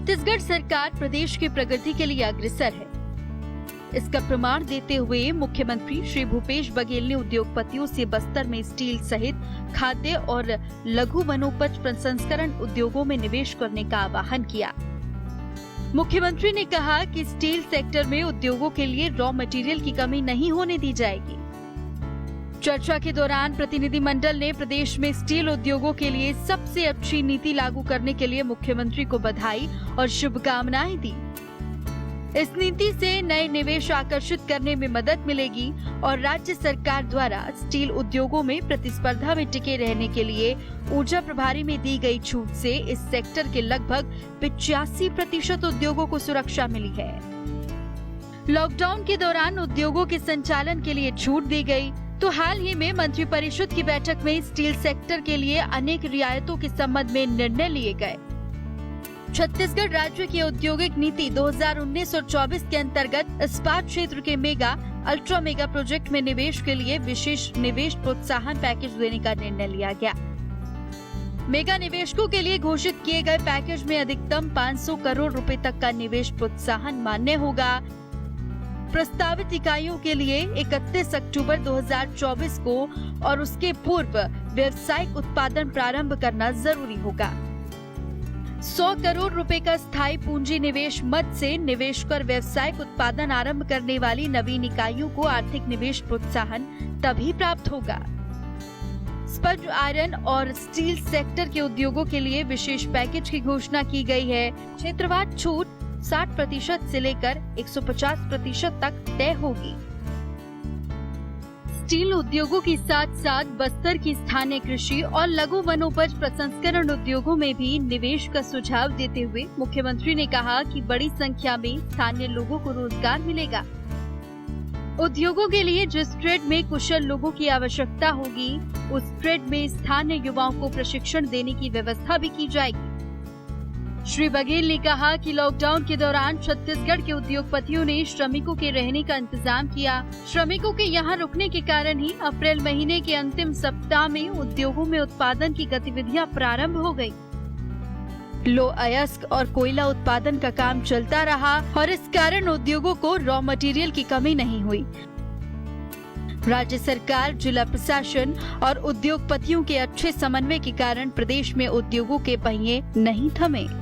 छत्तीसगढ़ सरकार प्रदेश की प्रगति के लिए अग्रसर है। इसका प्रमाण देते हुए मुख्यमंत्री श्री भूपेश बघेल ने उद्योगपतियों से बस्तर में स्टील सहित खाद्य और लघु वनोपज प्रसंस्करण उद्योगों में निवेश करने का आह्वान किया। मुख्यमंत्री ने कहा कि स्टील सेक्टर में उद्योगों के लिए रॉ मटेरियल की कमी नहीं होने दी जाएगी। चर्चा के दौरान प्रतिनिधिमंडल ने प्रदेश में स्टील उद्योगों के लिए सबसे अच्छी नीति लागू करने के लिए मुख्यमंत्री को बधाई और शुभकामनाएं दी। इस नीति से नए निवेश आकर्षित करने में मदद मिलेगी और राज्य सरकार द्वारा स्टील उद्योगों में प्रतिस्पर्धा में टिके रहने के लिए ऊर्जा प्रभारी में दी गई छूट से इस सेक्टर के लगभग 85% उद्योगों को सुरक्षा मिली है। लॉकडाउन के दौरान उद्योगों के संचालन के लिए छूट दी गई, तो हाल ही में मंत्रिपरिषद की बैठक में स्टील सेक्टर के लिए अनेक रियायतों के संबंध में निर्णय लिए गए। छत्तीसगढ़ राज्य की औद्योगिक नीति 2019 और 24 के अंतर्गत इस्पात क्षेत्र के मेगा अल्ट्रा मेगा प्रोजेक्ट में निवेश के लिए विशेष निवेश प्रोत्साहन पैकेज देने का निर्णय लिया गया। मेगा निवेशकों के लिए घोषित किए गए पैकेज में अधिकतम 500 करोड़ रुपए तक का निवेश प्रोत्साहन मान्य होगा। प्रस्तावित इकाइयों के लिए 31 अक्टूबर 2024 को और उसके पूर्व व्यावसायिक उत्पादन प्रारंभ करना जरूरी होगा। 100 करोड़ रुपए का स्थायी पूंजी निवेश मद से निवेश कर व्यावसायिक उत्पादन आरंभ करने वाली नवीन इकाइयों को आर्थिक निवेश प्रोत्साहन तभी प्राप्त होगा। स्पंज आयरन और स्टील सेक्टर के उद्योगों के लिए विशेष पैकेज की घोषणा की गई है। क्षेत्रवार छूट 60% से लेकर 150% तक तय होगी। स्टील उद्योगों के साथ साथ बस्तर की स्थानीय कृषि और लघु वनोपज प्रसंस्करण उद्योगों में भी निवेश का सुझाव देते हुए मुख्यमंत्री ने कहा कि बड़ी संख्या में स्थानीय लोगों को रोजगार मिलेगा। उद्योगों के लिए जिस ट्रेड में कुशल लोगों की आवश्यकता होगी, उस ट्रेड में स्थानीय युवाओं को प्रशिक्षण देने की व्यवस्था भी की जाएगी। श्री बघेल ने कहा कि लॉकडाउन के दौरान छत्तीसगढ़ के उद्योगपतियों ने श्रमिकों के रहने का इंतजाम किया। श्रमिकों के यहाँ रुकने के कारण ही अप्रैल महीने के अंतिम सप्ताह में उद्योगों में उत्पादन की गतिविधियां प्रारंभ हो गयी। लो अयस्क और कोयला उत्पादन का काम चलता रहा और इस कारण उद्योगों को रॉ मटेरियल की कमी नहीं हुई। राज्य सरकार, जिला प्रशासन और उद्योगपतियों के अच्छे समन्वय के कारण प्रदेश में उद्योगों के पहिए नहीं थमे।